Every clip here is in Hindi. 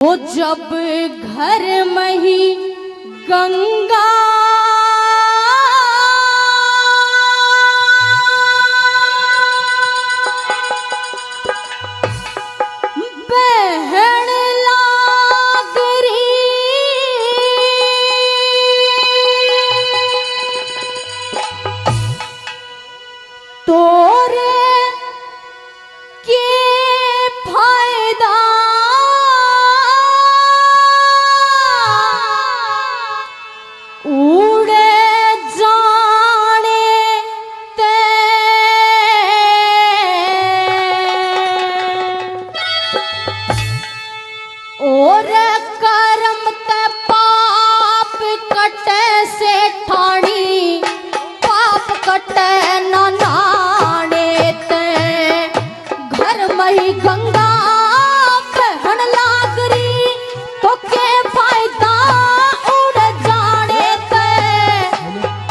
वो जब घर में ही गंगा बहन लाग रही तोरे के फायदा गंगा बहन लाग रही तो के फायदा उड़ जाने ते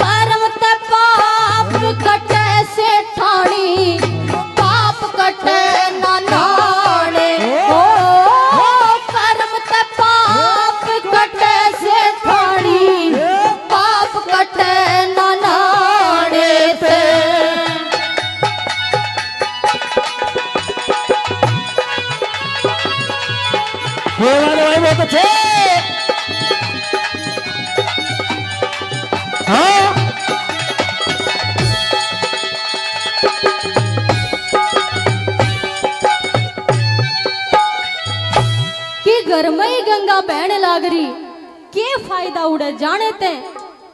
कर्म ते पाप कटे से ठाणी पाप कटे ना नाने ओ कर्म ते पाप कटे से ठाणी पाप कटे ना नाने ते बहुत अच्छे। हाँ कि घर में ही गंगा बहने लाग रही के फायदा उड़े जाने ते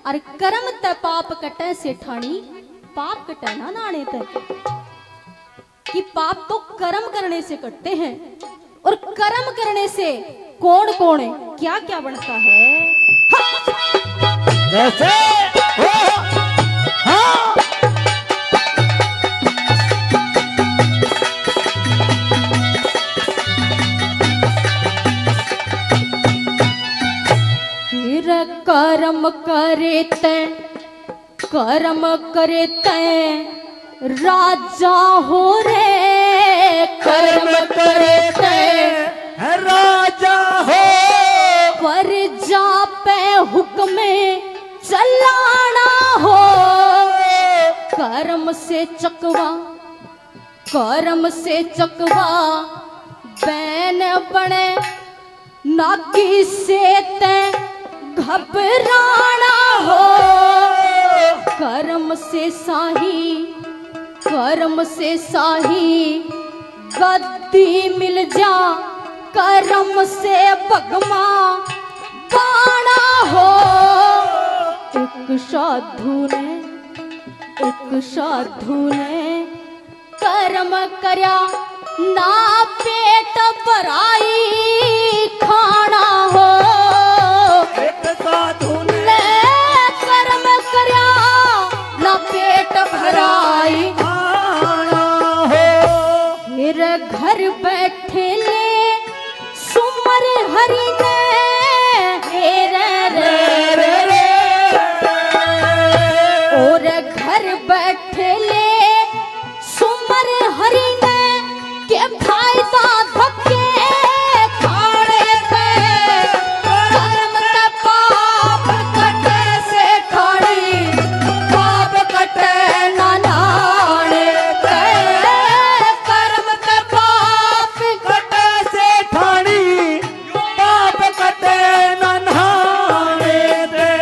और कर्म ते पाप कटे से ठाणी पाप कटे ना नाने ते कि पाप तो कर्म करने से कटते हैं और कर्म करने से कौन कौन है क्या क्या बनता है। कैसे हाँ फिर कर्म करे ते राजा हो रे कर्म करे ते राजा हो प्रजा पे हुक्म चलाना हो कर्म से चकवा बैन बने नाकी से ते घबराना हो कर्म से साही गद्दी मिल जा कर्म से भगमा पाना हो। एक साधु ने कर्म करया ना पेट भराई खाना हो। एक साधु ने कर्म करया ना पेट भराई खाना हो। फिर घर बैठे ले सुमर हरि ने और घर बैठे ले सुमर हरि ने के फायदा धक्के खाने पे कर्म ते पाप कटे से खानी पाप कटे ना नाने ते कर्म ते पाप कटे से ठाणी पाप कटे न नहाने दे।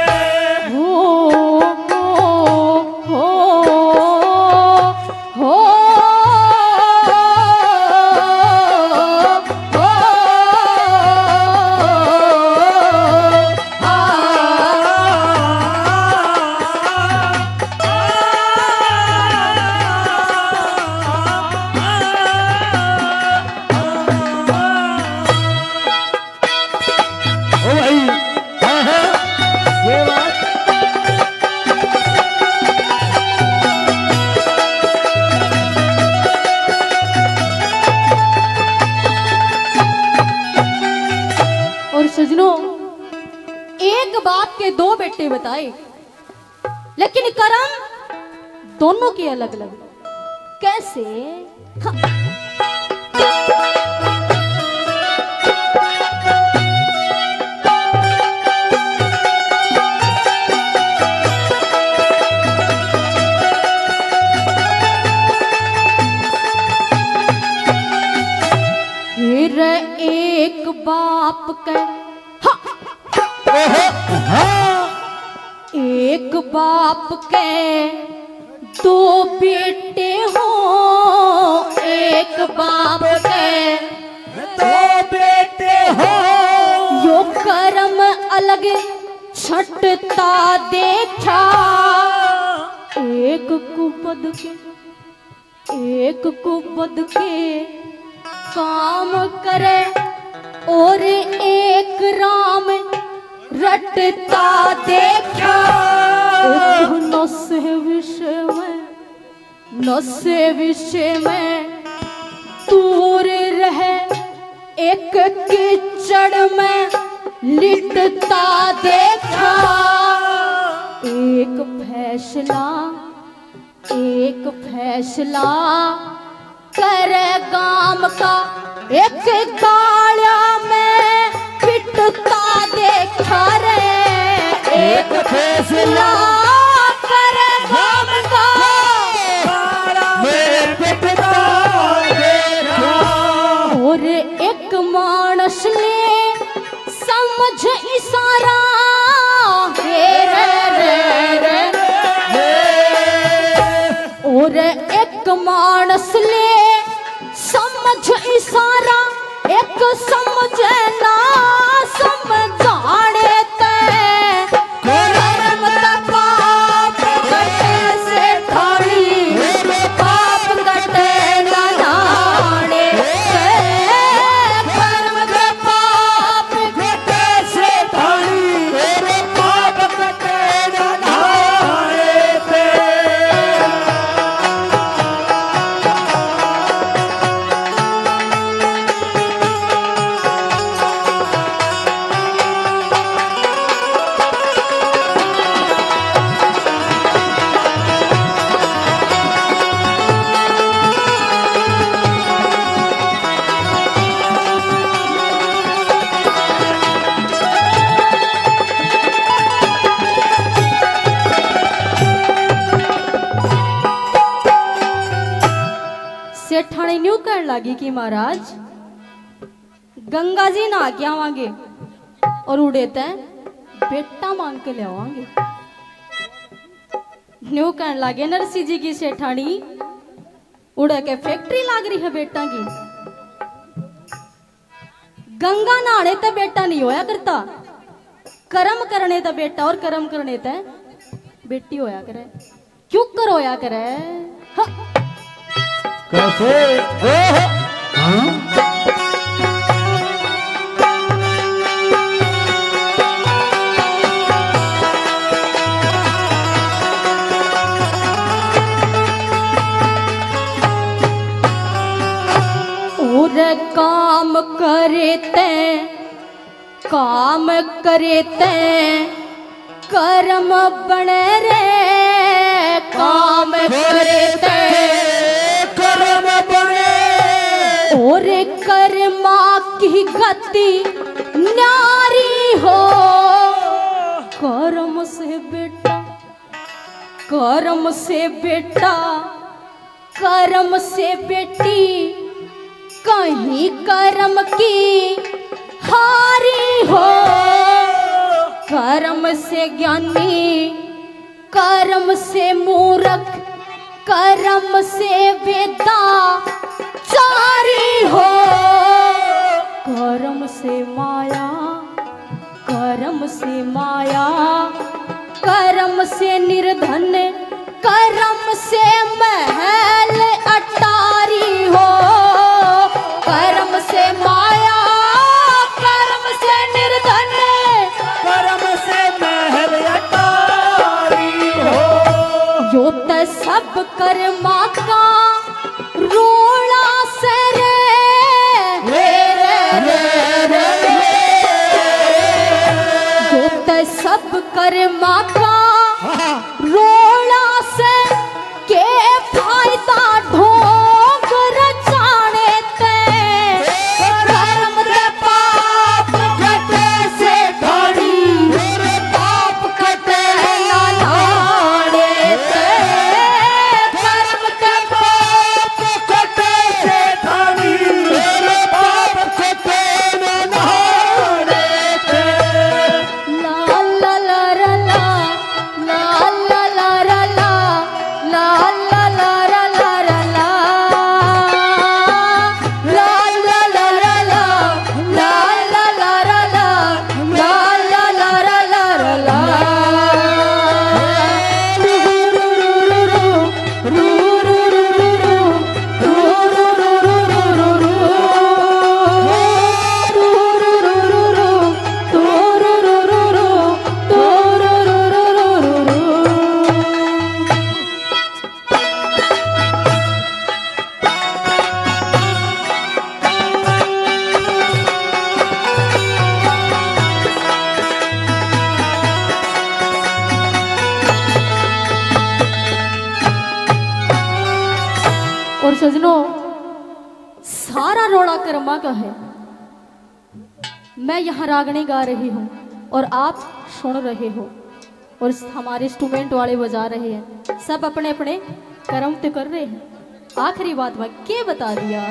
सजनों एक बाप के दो बेटे बताए लेकिन कर्म दोनों के अलग अलग कैसे। हाँ। बाप के एक बाप के दो बेटे हो, एक बाप के दो बेटे हो, यो कर्म अलग छटता देखा, एक कुपद के काम करे और एक राम रटता देखा। नशे विषय में दूर रहे, एक कीचड़ में लिटता देखा। एक फैसला करे गाम का, एक गाड़ा में पिटता देखा रे। एक फैसला करे गाम का, में पिटता देखा। और एक मानस ने समझ इशारा, और एक मानस ले समझ इशारा, एक समझ ना समझाने ते कर्म दा पाप कटे से ठाणी, पाप कटे ना नाणे ते कर्म दा पाप कटे से ठाणी, पाप कटे ना नाणे ते। सेठाणी न्यू कहने लगी कि महाराज गंगा जी नहा के आवांगे और उड़े तय बेटा मांग के ले आवांगे। न्यू कहने लगे नरसिंह जी की सेठानी उड़े के फैक्ट्री लाग रही है बेटा की। गंगा नहाने ते बेटा नहीं होया करता, कर्म करने ते बेटा और कर्म करने ते बेटी होया करे। क्यों कर होया करे? हाँ। कैसे? और काम करे ते कर्म बने रे, काम करे ते कर्म बने, और कर्मा की गति न्यारी हो। कर्म से बेटा, कर्म से बेटा, कर्म से बेटी, कहीं कर्म की हारी हो। कर्म से ज्ञानी, कर्म से मूर्ख, कर्म से वेदा चारी हो। कर्म से माया, कर्म से माया, कर्म से निर्धन, कर्म से महल अटारी हो। कर्म से माया, कर्म से निर्धन, कर्म से महल अटारी हो। यो त सब कर्मा का रोला से यो त सब कर्मा का रोला से के फायदा ढोंग रचाने ते कर्म दे पाप कटे से ढाणी, पाप कटे ना नाणे ते कर्म दे पाप कटे से ढाणी, पाप कटे ना कर्मा का है। मैं यहाँ रागनी गा रही हूँ और आप सुन रहे हो और हमारे इंस्ट्रूमेंट वाले बजा रहे हैं। सब अपने अपने कर्म तो कर रहे हैं। आखिरी बात मैं क्या बता दिया।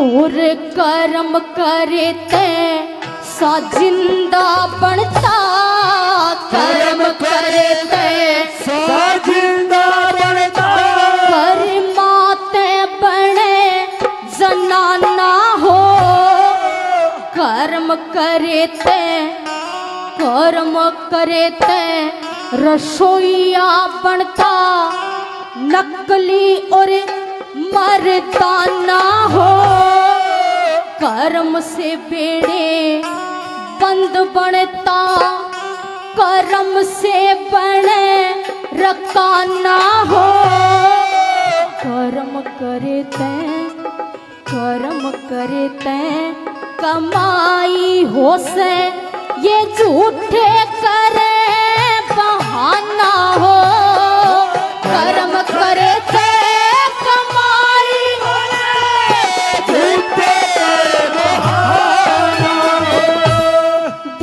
और कर्म करे ते सा जिंदा बनता, कर्म करे ते सा जिंदा बनता, कर्माते बने जनाना हो। कर्म करे ते रसोईया बनता, नकली और मर्दाना हो। कर्म से बेड़े बंद बनता, कर्म से बने रकाना हो। कर्म करे ते कमाई हो से, ये झूठे करे बहाना हो। कर्म करे ते कमाई हो से, झूठे करे बहाना हो।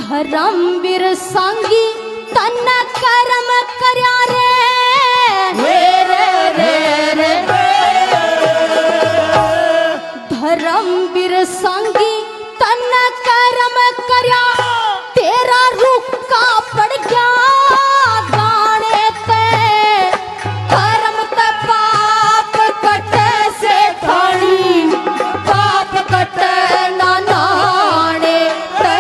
धर्मवीर संगी तन कर्म करया रे, धर्मवीर संगी तन कर्म करया, तेरा रुका पड़ गया गाने ते। कर्म ते पाप कटे से थानी, पाप कटे ना नाने ते।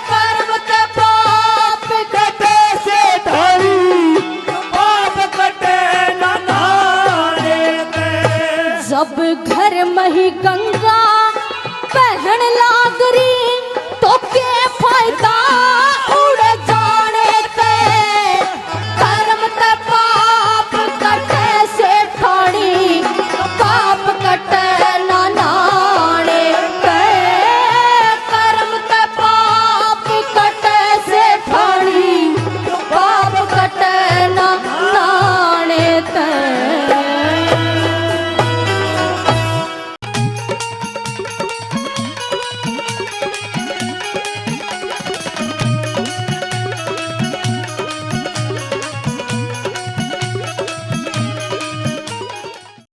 कर्म ते पाप कटे से ढाली, पाप कटे ना नाने ते। जब घर में ही गंगा बहन ला